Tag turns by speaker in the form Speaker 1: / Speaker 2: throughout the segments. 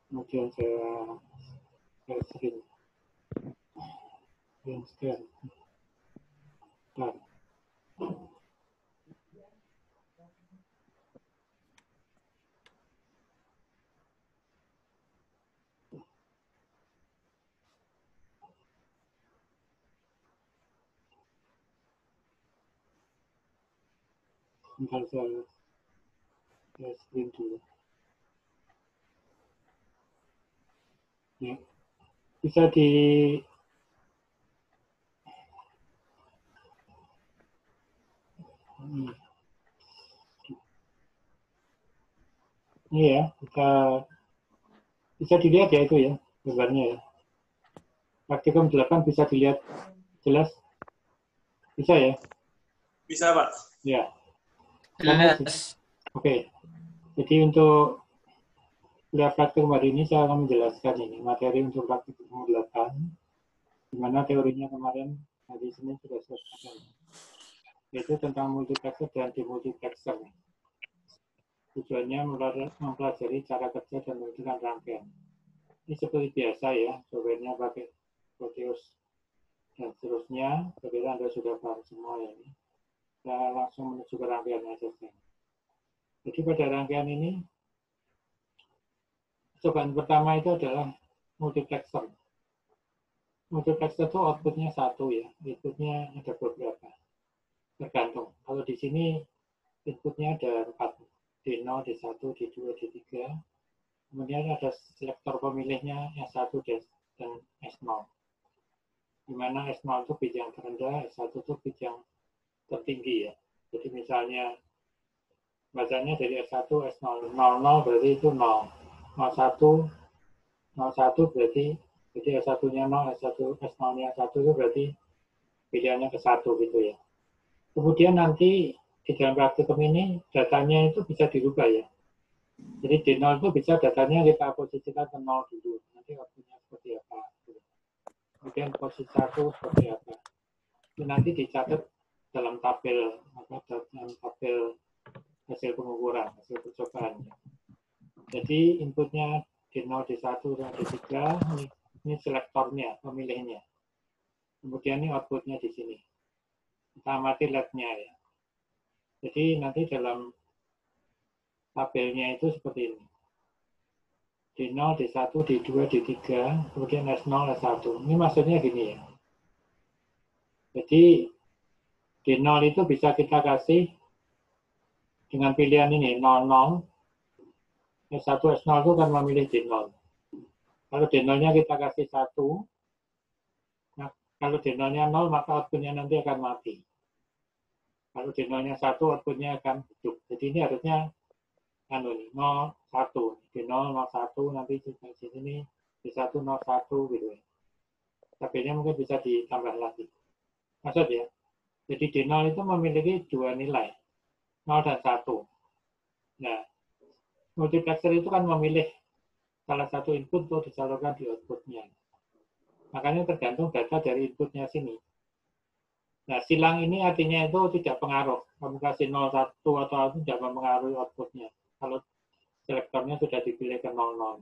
Speaker 1: Kemudian saya scan. Nah, bentar saya screen dulu. Ya. Bisa di ini ya, bisa dilihat ya itu ya gambarnya ya. Praktikum 8 bisa dilihat jelas? Bisa ya?
Speaker 2: Bisa, Pak.
Speaker 1: Ya.
Speaker 3: Jelas.
Speaker 1: Oke. Jadi untuk lihat praktikum hari ini saya akan menjelaskan ini materi untuk praktikum 8, di mana teorinya kemarin hari Senin sudah selesai, yaitu tentang multiplexer dan demultiplexer. Tujuannya mempelajari cara kerja dan menentukan rangkaian. Ini seperti biasa ya, software-nya pakai Proteus dan seterusnya. Saya Anda sudah paham semua ya ini. Saya langsung menuju ke rangkaiannya saja. Jadi pada rangkaian ini, cobaan pertama itu adalah multiplexer. Multiplexer itu outputnya satu ya, inputnya ada beberapa, tergantung. Kalau di sini inputnya ada 4, D0, D1, D2, D3. Kemudian ada selektor pemilihnya S1 dan S0. Di mana S0 itu bit yang terendah, S1 itu bit yang tertinggi ya. Jadi misalnya bacanya dari S1, S0, 00 berarti itu 0. 01, 01 berarti jadi S1-nya 0, S1, S0-nya 1 itu berarti pilihannya ke 1 gitu ya. Kemudian nanti di dalam praktikum ini datanya itu bisa dirubah ya. Jadi D0 itu bisa datanya kita posisikan ke 0 dulu. Nanti outputnya seperti apa. Kemudian posisi 1 seperti apa. Itu nanti dicatat dalam tabel hasil pengukuran, hasil percobaan. Jadi inputnya D0, D1, dan D3, ini selektornya, pemilihnya. Kemudian ini outputnya di sini. Kita amati LED-nya ya. Jadi nanti dalam tabelnya itu seperti ini. D0, D1, D2, D3, kemudian S0, S1. Ini maksudnya gini ya. Jadi D0 itu bisa kita kasih dengan pilihan ini, 00. S1, S0 itu kan memilih D0. Kalau D0-nya kita kasih 1, nah, kalau D0-nya 0, maka outputnya nanti akan mati. Kalau D0-nya 1, outputnya akan hidup. Jadi ini harusnya 0, 1. D0, 01, nanti di sini D1, 01 gitu ya. Tabelnya mungkin bisa ditambah lagi. Maksud ya? Jadi D0 itu memiliki dua nilai, 0 dan 1. Nah, multiplexer itu kan memilih salah satu input untuk disalurkan di outputnya. Makanya tergantung data dari inputnya sini. Nah, silang ini artinya itu tidak pengaruh. Kamu kasih 01 atau itu tidak mempengaruhi outputnya. Kalau selektornya sudah dipilih ke 00.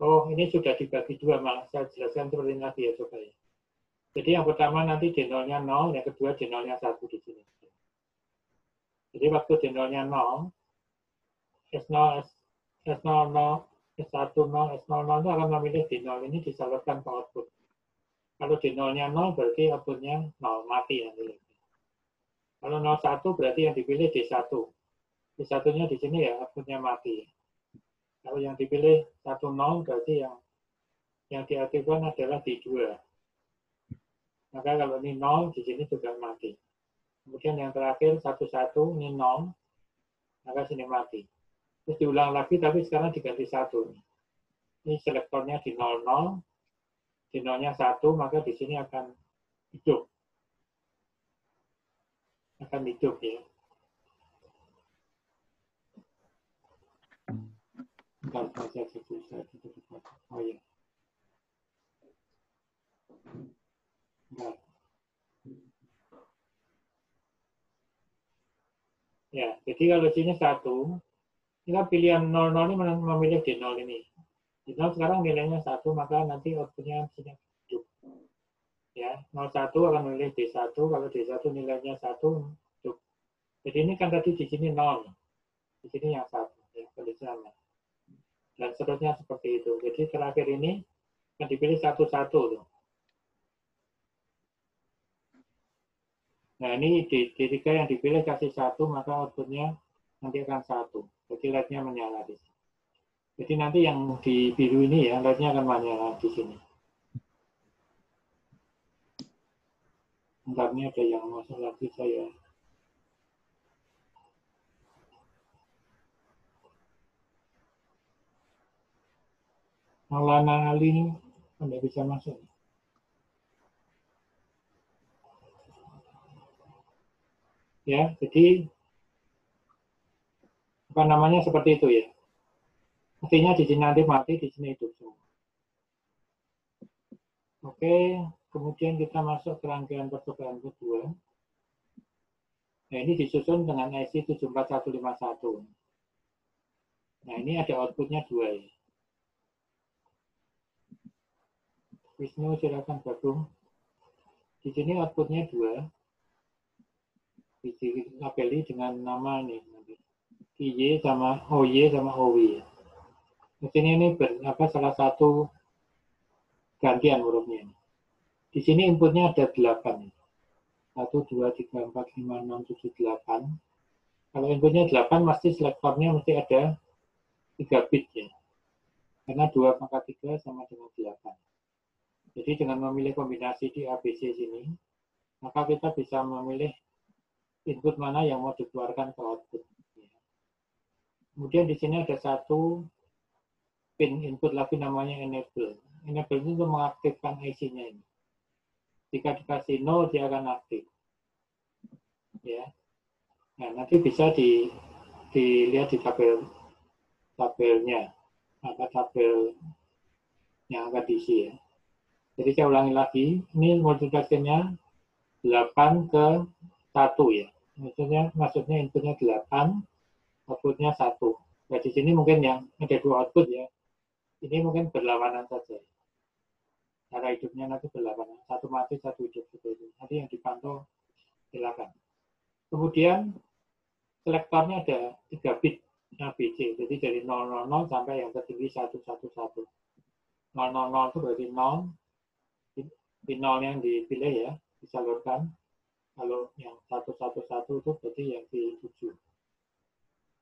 Speaker 1: Oh, ini sudah dibagi dua, Mas. Saya jelaskan seperti ini lagi ya, coba ya. Jadi yang pertama nanti D0-nya 0, yang kedua D0-nya 1 di sini. Jadi waktu D0-nya 0, S0, S00, S10, S00 itu akan memilih D0 ini disalurkan ke output. Kalau D0-nya 0 berarti outputnya 0, mati nanti. Kalau 01 berarti yang dipilih D1. D1-nya di sini ya outputnya mati. Kalau yang dipilih 10 berarti yang diaktifkan adalah D2. Maka kalau ini 0 di sini juga mati. Kemudian yang terakhir 11 ini 0, maka sini mati. Terus diulang lagi tapi sekarang diganti 1. Ini selektornya di 00, di 0-nya 1, maka di sini akan hidup. Akan hidup ya. Bentar, saya tutup. Oh ya. Bentar. Ya, jadi kalau sini 1, Kita pilihan 00 ini memilih D0 ini. D0 sekarang nilainya 1, maka nanti outputnya hidup. Ya, 01 akan memilih D1, kalau D1 nilainya 1, hidup. Jadi ini kan tadi di sini 0. Di sini yang 1, ya, conditionalnya. Dan seterusnya seperti itu. Jadi terakhir ini akan dipilih 1-1. Nah, ini D3 yang dipilih kasih 1, maka outputnya nanti akan 1. Jadi LED-nya menyala di sini. Jadi nanti yang di biru ini ya, LED-nya akan menyala di sini. Bentar, ini ada yang masuk lagi saya. Maulana Ali ini Anda bisa masuk. Ya, jadi apa namanya seperti itu ya. Artinya di sini nanti mati, di sini hidup semua. Oke, kemudian kita masuk ke rangkaian percobaan kedua. Nah, ini disusun dengan IC 74151. Nah, ini ada outputnya 2 ya. Wisnu silakan gabung. Di sini outputnya 2. Dilabeli dengan nama ini. IY sama OY sama OW. Di sini ini salah satu gantian hurufnya. Di sini inputnya ada 8. 1, 2, 3, 4, 5, 6, 7, 8. Kalau inputnya 8, pasti selektornya mesti ada 3 bit ya. Karena 2 pangkat 3 sama dengan 8. Jadi dengan memilih kombinasi di ABC sini, maka kita bisa memilih input mana yang mau dikeluarkan ke output. Kemudian di sini ada satu pin input lagi namanya enable. Enable itu untuk mengaktifkan IC-nya ini. Jika dikasih 0, dia akan aktif. Ya. Nah, nanti bisa dilihat di tabelnya, tabel yang akan diisi ya. Jadi saya ulangi lagi, ini multiplexingnya 8 ke 1 ya. Maksudnya inputnya 8, outputnya 1. Nah, di sini mungkin yang ada 2 output ya. Ini mungkin berlawanan saja. Cara hidupnya nanti berlawanan. 1 mati, 1 hidup seperti itu. Nanti yang dipantau silakan. Kemudian selektornya ada 3 bit ABC. Jadi dari 000 sampai yang tertinggi 111. 000 itu berarti 0. Di 0 yang dipilih ya, disalurkan. Kalau yang 111 itu berarti yang di 7.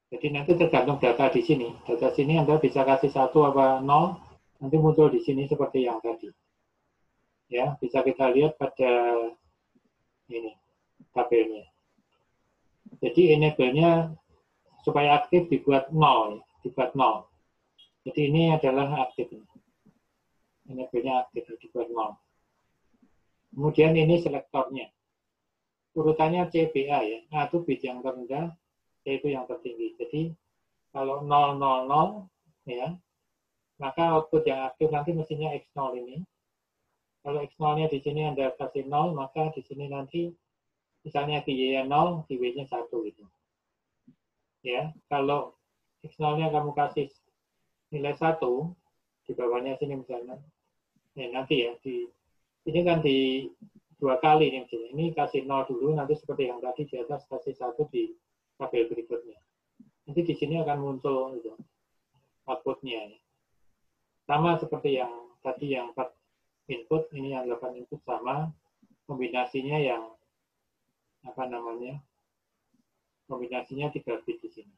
Speaker 1: Jadi nanti tergantung data di sini. Data sini Anda bisa kasih 1 apa 0, nanti muncul di sini seperti yang tadi. Ya, bisa kita lihat pada ini tabelnya. Jadi enable-nya supaya aktif dibuat 0, dibuat 0. Jadi ini adalah aktif. Enable-nya aktif dibuat 0. Kemudian ini selektornya. Urutannya CBA ya. A itu bit yang terendah, C itu yang tertinggi. Jadi kalau 000 ya, maka output yang aktif nanti mestinya X0 ini. Kalau X0-nya di sini Anda kasih 0, maka di sini nanti misalnya Y-nya 0, Y-nya 1 gitu. Ya, kalau X0-nya kamu kasih nilai 1, di bawahnya sini misalnya, ya nanti ya, ini kan di 2 kali nih misalnya. Ini kasih 0 dulu, nanti seperti yang tadi di atas kasih 1 di tabel berikutnya. Nanti di sini akan muncul gitu, outputnya. Ya. Sama seperti yang tadi yang 4 input, ini yang 8 input sama, kombinasinya yang kombinasinya 3 bit di sini.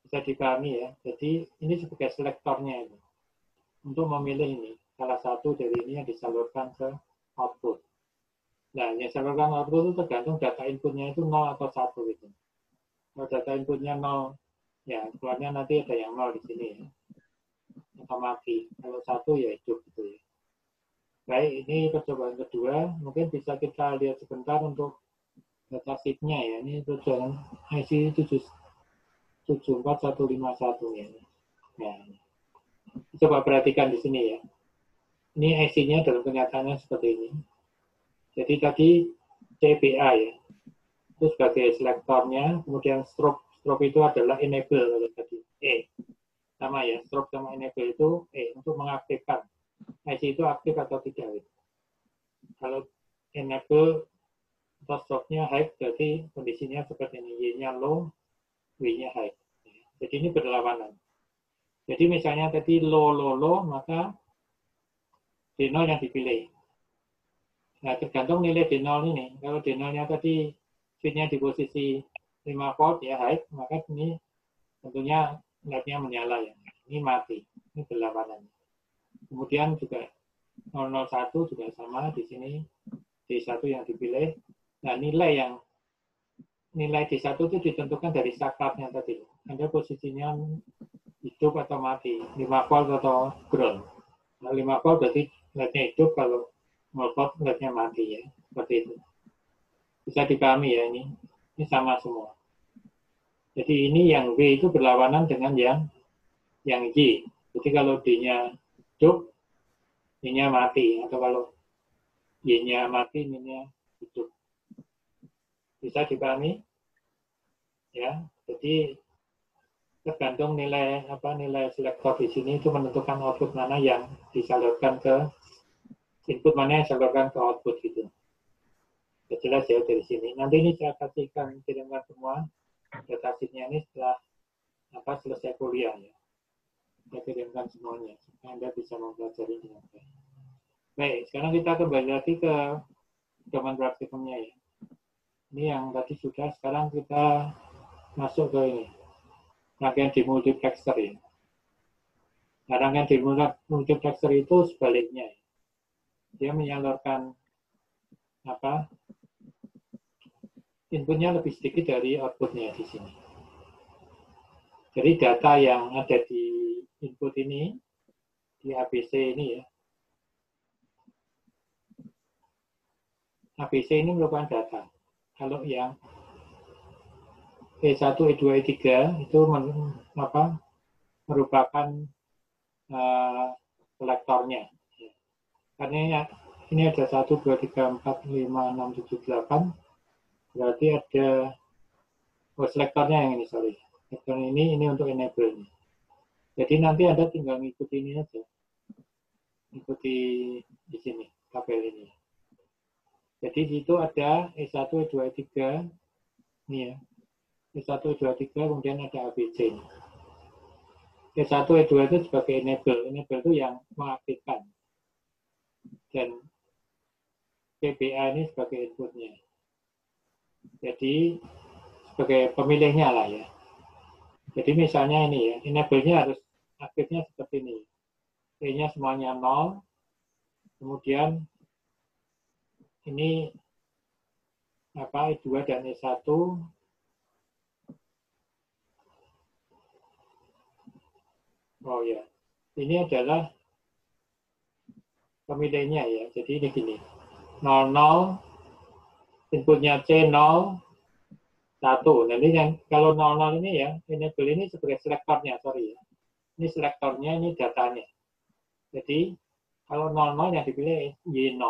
Speaker 1: Bisa dipahami ya. Jadi ini sebagai selektornya ini. Untuk memilih ini, salah satu dari ini yang disalurkan ke output. Nah, yang disalurkan output itu tergantung data inputnya itu 0 atau 1 gitu. Kalau data inputnya 0, ya keluarnya nanti ada yang 0 di sini ya. Atau mati. Kalau 1 ya hidup gitu ya. Baik, ini percobaan kedua. Mungkin bisa kita lihat sebentar untuk data sheet-nya ya. Ini percobaan IC 74151 ya. Nah, coba perhatikan di sini ya. Ini IC-nya dalam kenyataannya seperti ini. Jadi tadi CBA ya. Itu sebagai selektornya, kemudian strobe strobe itu adalah enable kalau tadi sama ya, strobe sama enable itu untuk mengaktifkan IC itu aktif atau tidak. Kalau enable atau strobe-nya high berarti kondisinya seperti ini, Y-nya low, W-nya high. Jadi ini berlawanan. Jadi misalnya tadi low, maka D0 yang dipilih. Nah, tergantung nilai D0 ini. Kalau D0-nya tadi switch-nya di posisi 5 volt ya high, maka ini tentunya LED-nya menyala ya. Ini mati. Ini berlawanan. Kemudian juga 001 juga sama di sini D1 yang dipilih. Nah, nilai D1 itu ditentukan dari saklarnya tadi. Anda posisinya hidup atau mati, 5 volt atau ground. Nah, 5 volt berarti LED-nya hidup, kalau 0 volt LED-nya mati ya. Seperti itu. Bisa dipahami ya ini. Ini sama semua. Jadi ini yang W itu berlawanan dengan yang Y. Jadi kalau D-nya hidup, Y-nya mati. Atau kalau Y-nya mati, Y-nya hidup. Bisa dipahami? Ya, jadi tergantung nilai selektor di sini itu menentukan output mana yang disalurkan ke input, mana yang disalurkan ke output gitu. Jelas ya dari sini. Nanti ini saya kasihkan kirimkan semua datasheetnya ini setelah selesai kuliah ya. Saya kirimkan semuanya supaya Anda bisa mempelajari dengan baik. Baik, sekarang kita kembali lagi ke domain praktikumnya ya. Ini yang tadi sudah, sekarang kita masuk ke ini. Rangkaian demultiplexer ya. Nah, rangkaian demultiplexer itu sebaliknya ya. Dia menyalurkan inputnya lebih sedikit dari outputnya di sini. Jadi data yang ada di input ini, di ABC ini ya. ABC ini merupakan data. Kalau yang E1, E2, E3 itu merupakan selektornya. Karena ini ada 1, 2, 3, 4, 5, 6, 7, 8. Berarti ada selektornya yang ini, sorry. Selektor ini untuk enable. Jadi nanti Anda tinggal ngikuti ini aja. Ikuti di sini, tabel ini. Jadi di situ ada E1, E2, E3. Ini ya. E1, E2, E3, kemudian ada ABC. E1, E2 itu sebagai enable. Enable itu yang mengaktifkan. Dan PBA ini sebagai inputnya. Jadi sebagai pemilihnya lah ya. Jadi misalnya ini ya, enable-nya harus aktifnya seperti ini. E-nya semuanya 0. Kemudian ini E2 dan E1 oh ya, ini adalah pemilihnya ya. Jadi ini gini, 00, inputnya C 0, 1. Nah ini yang kalau 00 ini ya, enable ini sebagai selektornya, sorry ya. Ini selektornya, ini datanya. Jadi kalau 00 yang dipilih Y0.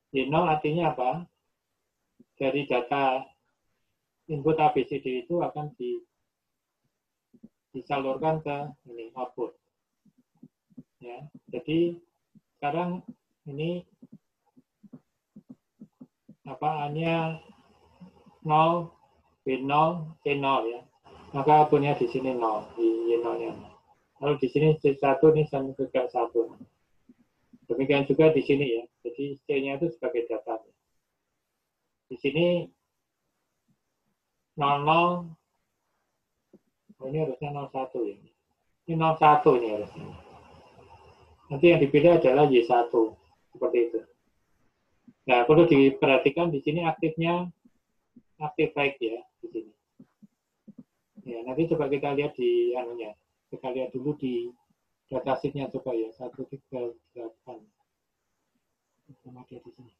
Speaker 1: Y0 artinya apa? Dari data input ABCD itu akan disalurkan ke ini output. Ya, jadi sekarang ini A-nya 0, B0, C0 ya. Maka outputnya di sini 0, di Y0-nya. Lalu di sini C1 ini sama juga 1. Demikian juga di sini ya. Jadi C-nya itu sebagai data. Di sini 00, ini harusnya 01 ya. Ini 01 ini harusnya. Nanti yang dipilih adalah Y1. Seperti itu. Nah, perlu diperhatikan di sini aktifnya aktif baik ya di sini. Ya, nanti coba kita lihat di anunya. Kita lihat dulu di datasheetnya coba ya 138. Sama dia di sini.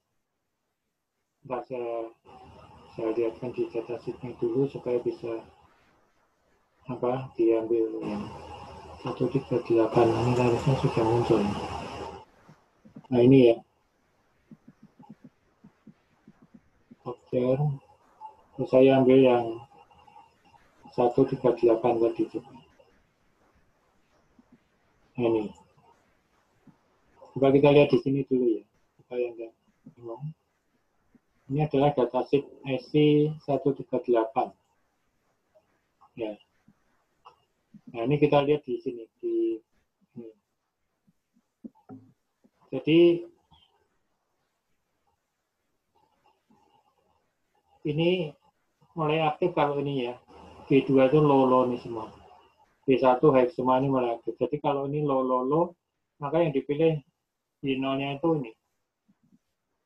Speaker 1: Ntar saya lihatkan di datasheetnya dulu supaya bisa diambil yang 138 ini harusnya sudah muncul. Nah ini ya. Software. Terus saya ambil yang 138 tadi juga. Ini. Coba kita lihat di sini dulu ya, supaya enggak bingung. Ini adalah datasheet IC 138. Ya. Nah, ini kita lihat di sini di ini. Jadi ini mulai aktif kalau ini ya. B2 itu low nih semua. B1 high semua ini mulai aktif. Jadi kalau ini low, maka yang dipilih Y0-nya itu ini.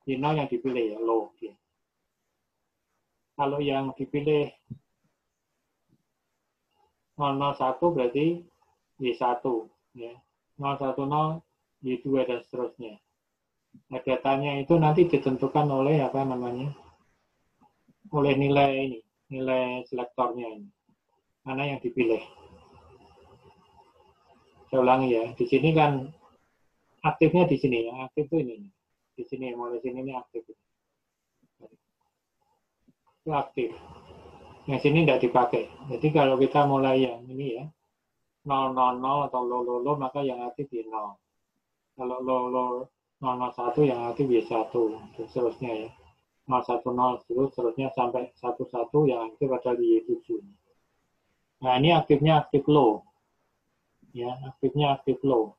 Speaker 1: Y0 yang dipilih ya, low. Ya. Kalau yang dipilih 001 berarti Y1. Ya. 010, Y2 dan seterusnya. Nah, datanya itu nanti ditentukan oleh apa namanya? Oleh nilai ini, nilai selektornya ini. Mana yang dipilih. Saya ulangi ya, di sini kan aktifnya di sini ya, aktif itu ini. Di sini, mulai sini ini aktif. Itu aktif. Yang sini tidak dipakai. Jadi kalau kita mulai yang ini ya, 000 atau low, maka yang aktif di 0. Kalau low 001 yang aktif di 1, dan seterusnya ya. 010 seterusnya sampai 11 yang aktif ada di 7. Nah, ini aktifnya aktif low. Ya, aktifnya aktif low.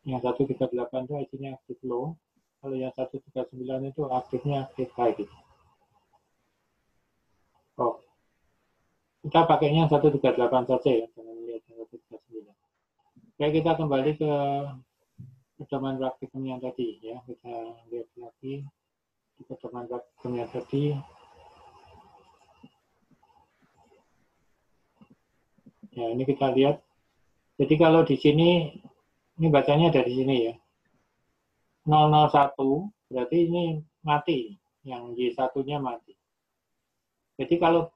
Speaker 1: Yang 138 itu isinya aktif low. Kalau yang 139 itu aktifnya aktif high gitu. Oh. Kita pakainya 138 saja ya, jangan lihat 139. Oke, kita kembali ke pedoman praktikum yang tadi ya. Kita lihat lagi di pedoman praktikum yang tadi. Ya, ini kita lihat. Jadi kalau di sini, ini bacanya dari sini ya. 001 berarti ini mati, yang Y1-nya mati. Jadi kalau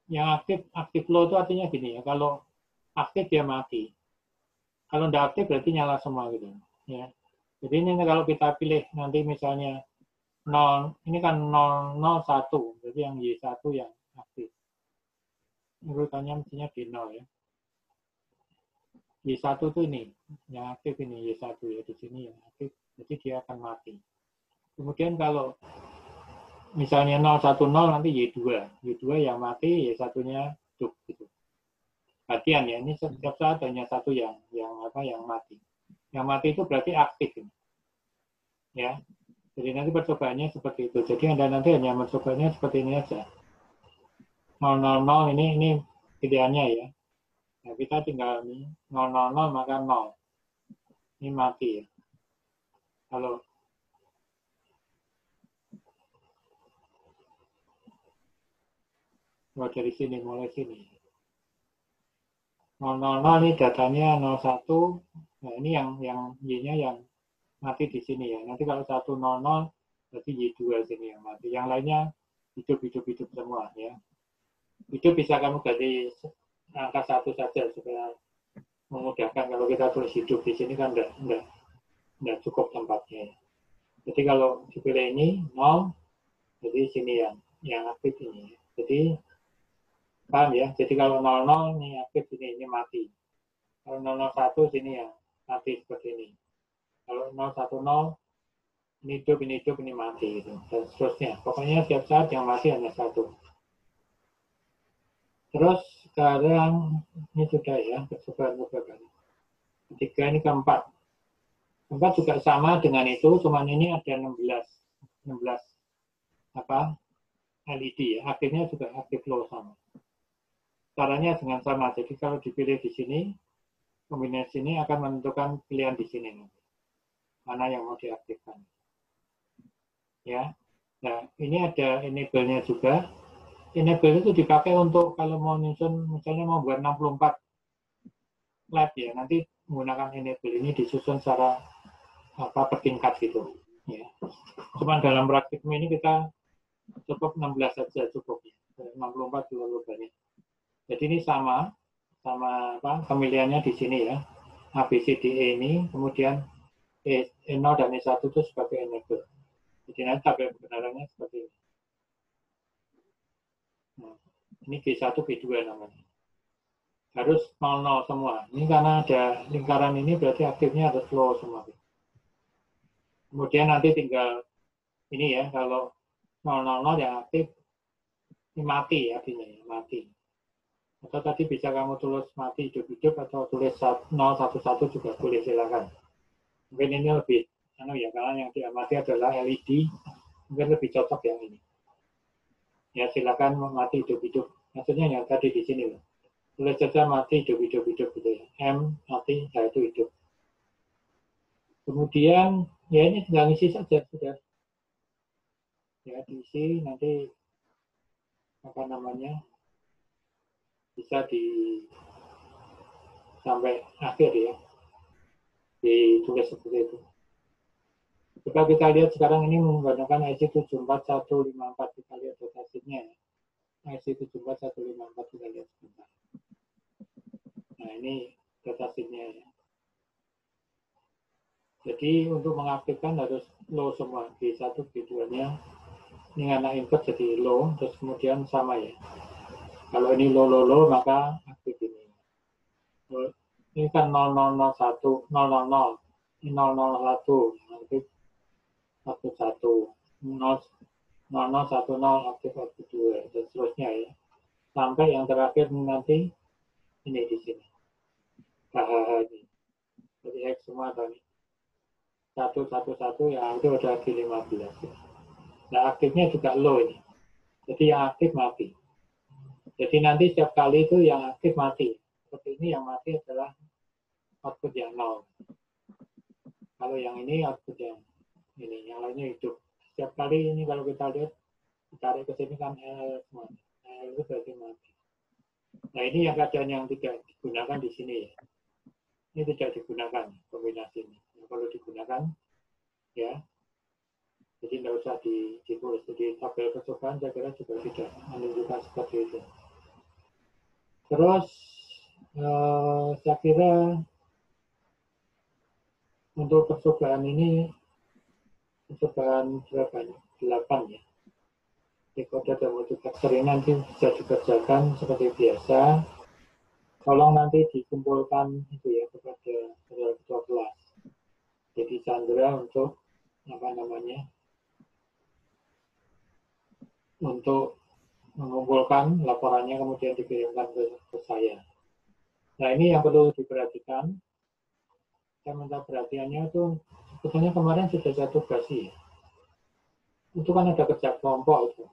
Speaker 1: yang aktif low itu artinya gini ya, kalau aktif dia mati. Kalau tidak aktif berarti nyala semua gitu ya. Jadi ini kalau kita pilih nanti misalnya 0, ini kan 001, berarti yang Y1 yang aktif. Urutannya mestinya di 0 ya. Y1 itu ini, yang aktif ini Y1 ya, di sini yang aktif, jadi dia akan mati. Kemudian kalau misalnya 010 nanti Y2 yang mati, Y1-nya hidup gitu. Perhatian ya, ini setiap saat hanya satu yang mati. Yang mati itu berarti aktif ini. Ya. Jadi nanti percobaannya seperti itu. Jadi Anda nanti hanya mencobanya seperti ini aja. 000 ini pilihannya ya. Nah, kita tinggal ini 000 maka 0. Ini mati ya. Kalau dari sini, mulai sini. 000 ini datanya 01. Nah, ini yang Y-nya yang mati di sini ya. Nanti kalau 100 berarti Y2 sini yang mati. Yang lainnya hidup semua ya. Hidup bisa kamu ganti angka 1 saja supaya memudahkan. Kalau kita tulis hidup di sini kan enggak cukup tempatnya. Jadi kalau dipilih ini 0, jadi sini yang aktif ini. Jadi paham ya? Jadi kalau 00 ini aktif ini mati. Kalau 001 sini yang mati seperti ini. Kalau 010 ini hidup, ini mati gitu. Dan seterusnya. Pokoknya setiap saat yang mati hanya satu. Terus sekarang ini sudah ya, percobaan beberapa kali. Ketiga ini keempat. Keempat juga sama dengan itu, cuman ini ada 16 LED ya. Aktifnya juga aktif low sama. Caranya dengan sama. Jadi kalau dipilih di sini, kombinasi ini akan menentukan pilihan di sini. Mana yang mau diaktifkan. Ya. Nah, ini ada enable-nya juga. Enable itu dipakai untuk kalau mau nyusun, misalnya mau buat 64 lab ya, nanti menggunakan enable ini disusun secara bertingkat gitu. Ya. Cuma dalam praktikum ini kita cukup 16 saja cukup ya. 64 terlalu banyak. Jadi ini sama pemilihannya di sini ya. A, B, C, D, E ini, kemudian E0 dan E1 itu sebagai enable. Jadi nanti tabel kebenarannya seperti ini. Nah, Ini G1, G2 namanya. Harus 00 semua. Ini karena ada lingkaran ini berarti aktifnya harus low semua. Kemudian nanti tinggal ini ya, kalau 000 yang aktif ini mati artinya ya, mati. Atau tadi bisa kamu tulis mati hidup-hidup atau tulis 011 juga boleh, silakan. Mungkin ini lebih ya, karena yang diamati adalah LED, mungkin lebih cocok yang ini. Ya silakan mati hidup-hidup. Maksudnya yang tadi di sini loh. Tulis saja mati hidup-hidup gitu ya. M mati, itu hidup. Kemudian ya ini tinggal ngisi saja sudah. Ya diisi nanti apa namanya bisa sampai akhir ya, ditulis seperti itu. Jika kita lihat sekarang ini menggunakan IC 74154, kita lihat datasheetnya ya. IC 74154 kita lihat sebentar. Nah ini datasheetnya ya. Jadi untuk mengaktifkan harus low semua, G1, G2-nya. Ini anak input jadi low, terus kemudian sama ya. Kalau ini low, maka aktif ini. Ini kan 0001, 000, ini 001, aktif aktif 1, 0010 aktif 2, dan seterusnya ya. Sampai yang terakhir nanti ini di sini. KHH ini. Jadi X semua tadi. 111 ya, itu udah G15 ya. Nah aktifnya juga low ini. Jadi yang aktif mati. Jadi nanti setiap kali itu yang aktif mati. Seperti ini yang mati adalah output yang 0. Kalau yang ini output yang ini, yang lainnya hidup. Setiap kali ini kalau kita lihat, ditarik ke sini kan L semua. L itu berarti mati. Nah ini yang keadaan yang tidak digunakan di sini ya. Ini tidak digunakan kombinasi ini. Nah, kalau digunakan ya, jadi tidak usah ditulis. Jadi tabel percobaan saya kira juga tidak menunjukkan seperti itu. Terus saya kira untuk percobaan ini, percobaan berapa ya? 8 ya. Decoder dan multiplexer ini nanti bisa dikerjakan seperti biasa. Tolong nanti dikumpulkan itu ya kepada ketua kelas. Jadi Chandra untuk apa namanya? Untuk mengumpulkan laporannya kemudian dikirimkan ke saya. Nah ini yang perlu diperhatikan. Saya minta perhatiannya itu sebetulnya kemarin sudah saya tugasi ya. Itu kan ada kerja kelompok itu.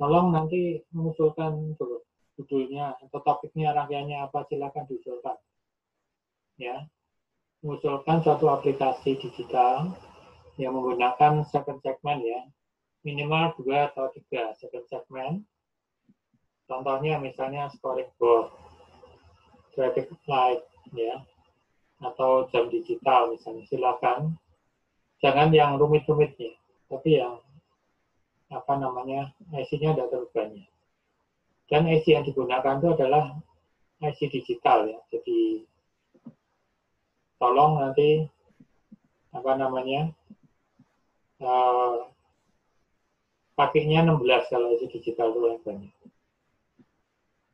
Speaker 1: Tolong nanti mengusulkan judulnya atau topiknya, rangkaiannya apa, silakan diusulkan. Ya, mengusulkan suatu aplikasi digital yang menggunakan second segment ya, minimal 2 atau 3 second segment. Contohnya misalnya scoring board, traffic light ya, atau jam digital misalnya, silakan. Jangan yang rumit-rumit ya, tapi yang apa namanya IC-nya tidak terlalu banyak. Dan IC yang digunakan itu adalah IC digital ya. Jadi tolong nanti apa namanya pakainya 16 kalau IC digital itu yang banyak.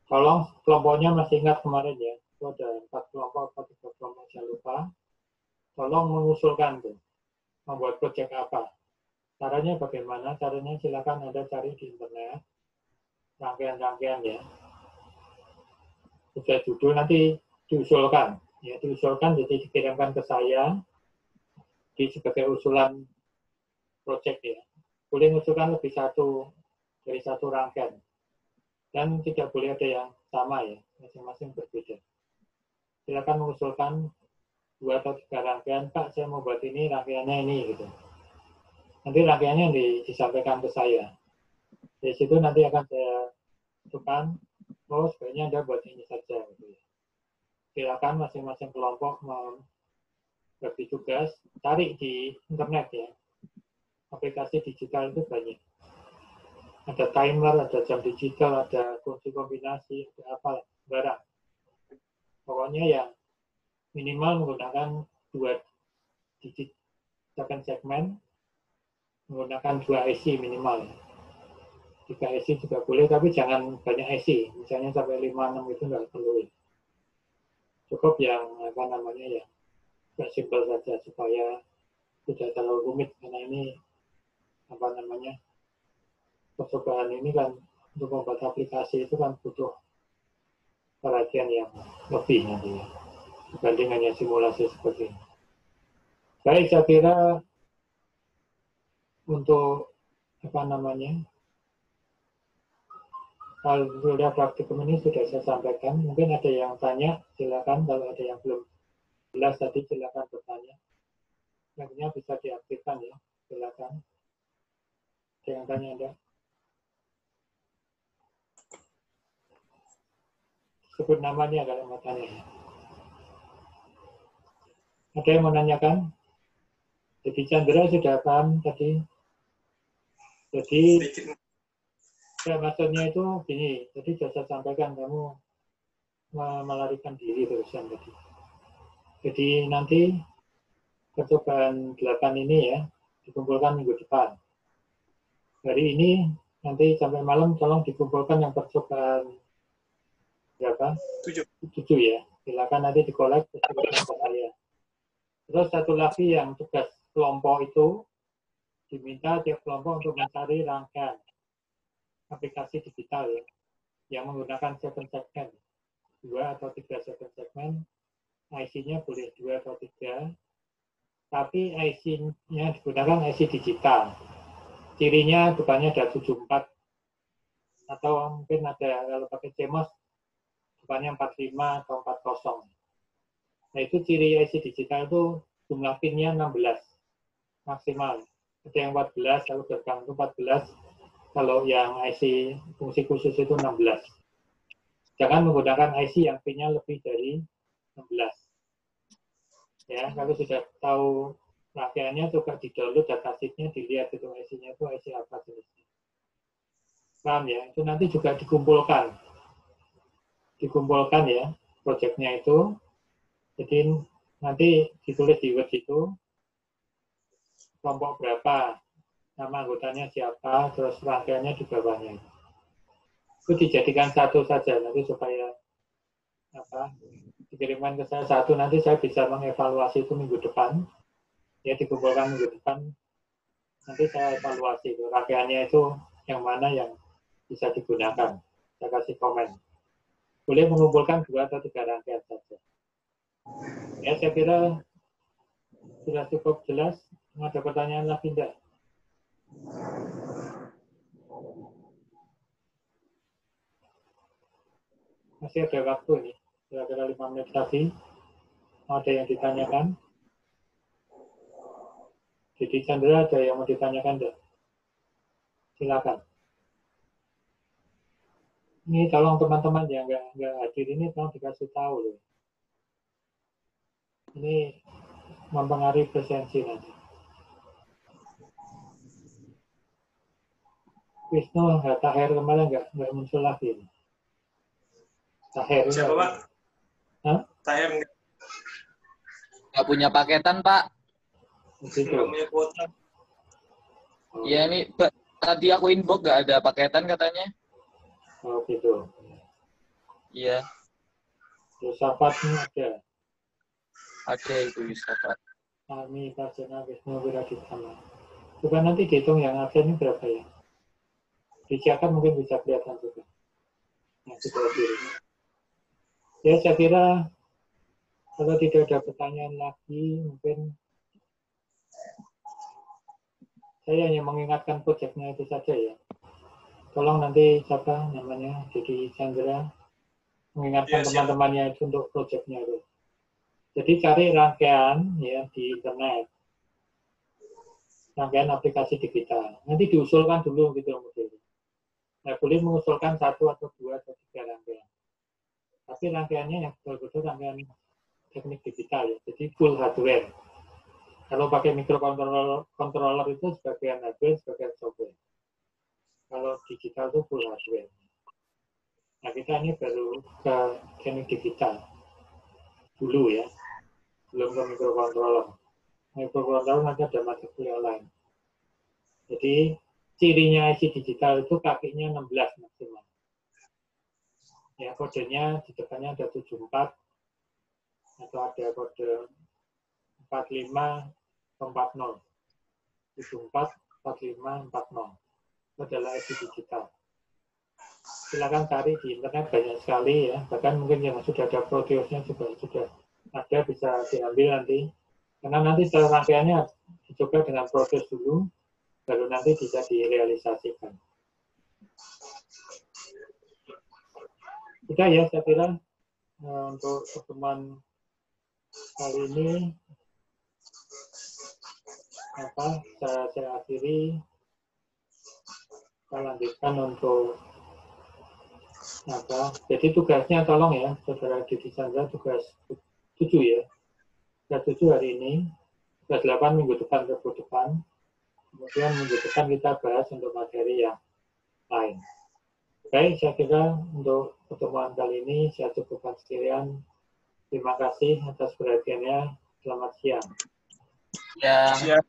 Speaker 1: Tolong kelompoknya masih ingat kemarin ya, itu ada 4 kelompok atau 3 kelompok, jangan lupa. Tolong mengusulkan tuh, membuat proyek apa. Caranya bagaimana? Caranya silakan Anda cari di internet, rangkaian-rangkaian ya. Sudah judul nanti diusulkan, ya diusulkan jadi dikirimkan ke saya sebagai usulan proyek ya. Boleh mengusulkan lebih dari satu rangkaian dan tidak boleh ada yang sama ya, masing-masing berbeda. Silakan mengusulkan 2 atau 3 rangkaian, Pak saya mau buat ini, rangkaiannya ini gitu. Nanti rangkaiannya disampaikan ke saya. Dari situ nanti akan saya tentukan, oh sebaiknya Anda buat ini saja. Gitu ya. Silakan masing-masing kelompok membagi tugas, cari di internet ya. Aplikasi digital itu banyak. Ada timer, ada jam digital, ada kunci kombinasi, ada apa, barang. Pokoknya yang minimal menggunakan 2 digit second segment, menggunakan 2 IC minimal. 3 IC juga boleh, tapi jangan banyak IC. Misalnya sampai 5-6 itu nggak perlu. Cukup yang ya fleksibel saja supaya tidak terlalu rumit, karena ini percobaan ini kan untuk membuat aplikasi itu kan butuh perhatian yang lebih nanti ya, dibanding hanya simulasi seperti ini. Baik, saya kira untuk hal sudah praktikum ini sudah saya sampaikan. Mungkin ada yang tanya, silakan. Kalau ada yang belum jelas tadi, silakan bertanya. Yang bisa diaktifkan ya, silakan. Ada yang tanya Anda? Sebut namanya kalau mau tanya. Ada yang mau nanyakan? Jadi Chandra sudah paham tadi. Jadi ya, maksudnya itu gini. Jadi sudah saya sampaikan, kamu melarikan diri terusan tadi. Jadi nanti percobaan 8 ini ya dikumpulkan minggu depan. Hari ini nanti sampai malam tolong dikumpulkan yang percobaan berapa? 7 ya. Silakan nanti dikolek ke saya. Terus satu lagi yang tugas kelompok itu diminta tiap kelompok untuk mencari rangkaian aplikasi digital ya yang menggunakan 7 segmen, 2 atau 3 7 segmen. IC-nya boleh 2 atau 3, tapi IC-nya digunakan IC digital. Cirinya depannya ada 74 atau mungkin ada kalau pakai CMOS depannya 45 atau 40. Nah itu ciri IC digital itu jumlah pinnya 16 maksimal. Ada yang 14, kalau gerbang itu 14, kalau yang IC fungsi khusus itu 16. Jangan menggunakan IC yang pinnya lebih dari 16. Ya, kalau sudah tahu rangkaiannya, coba di-download datasheet-nya, dilihat itu IC-nya itu IC apa jenisnya. Paham ya? Itu nanti juga dikumpulkan. Dikumpulkan ya, proyeknya itu. Jadi nanti ditulis di Word itu, kelompok berapa, nama anggotanya siapa, terus rangkaiannya di bawahnya. Itu dijadikan satu saja, nanti supaya dikirimkan ke saya satu, nanti saya bisa mengevaluasi itu minggu depan. Ya, dikumpulkan minggu depan, nanti saya evaluasi itu rangkaiannya itu yang mana yang bisa digunakan. Saya kasih komen. Boleh mengumpulkan 2 atau 3 rangkaian saja. Ya, saya kira sudah cukup jelas. Ada pertanyaan lagi enggak? Masih ada waktu nih, kira-kira 5 menit lagi. Ada yang ditanyakan? Jadi Chandra, ada yang mau ditanyakan enggak? Silakan. Ini tolong teman-teman yang nggak hadir ini tolong dikasih tahu loh. Ini mempengaruhi presensi nanti. Wisnu, Taher kemarin nggak muncul lagi. Taher.
Speaker 3: Siapa Pak?
Speaker 1: Hah?
Speaker 3: Taher nggak punya paketan Pak. Nggak punya kuota. Iya nih Pak. Tadi aku inbox nggak ada paketan katanya.
Speaker 1: Oh gitu.
Speaker 3: Iya.
Speaker 1: Filsafatnya ada.
Speaker 3: Ada itu filsafat.
Speaker 1: Kami Pajana Wisnu Wiraditama. Coba nanti dihitung yang ada ini berapa ya? Disiapkan mungkin bisa kelihatan juga. Yang sudah diri. Ya saya kira kalau tidak ada pertanyaan lagi, mungkin saya hanya mengingatkan proyeknya itu saja ya. Tolong nanti siapa namanya, jadi Chandra, mengingatkan teman-temannya itu untuk proyeknya itu. Jadi cari rangkaian ya di internet, rangkaian aplikasi digital. Nanti diusulkan dulu gitu modelnya. Nah, boleh mengusulkan 1 atau 2 atau 3 rangkaian. Tapi rangkaiannya yang betul-betul rangkaian teknik digital ya, jadi full hardware. Kalau pakai microcontroller itu sebagian hardware, sebagian software. Kalau digital itu full hardware. Nah kita ini baru ke teknik digital dulu ya, belum ke microcontroller. Microcontroller nanti ada mata kuliah lain. Jadi cirinya IC digital itu kakinya 16 maksimal. Ya, kodenya di depannya ada 74 atau ada kode 45 atau 40. 74 45 40. Itu adalah IC digital. Silakan cari di internet, banyak sekali ya. Bahkan mungkin yang sudah ada Proteusnya juga sudah ada, bisa diambil nanti. Karena nanti setelah rangkaiannya dicoba dengan Proteus dulu, baru nanti bisa direalisasikan. Sudah ya, saya kira untuk pertemuan kali ini saya akhiri. Kita lanjutkan untuk jadi tugasnya tolong ya, Saudara Didi Chandra, tugas 7 ya. Tugas 7 hari ini, tugas 8 minggu depan ke depan. Kemudian minggu depan kita bahas untuk materi yang lain. Baik, saya kira untuk pertemuan kali ini saya cukupkan sekian. Terima kasih atas perhatiannya. Selamat siang.
Speaker 3: Ya.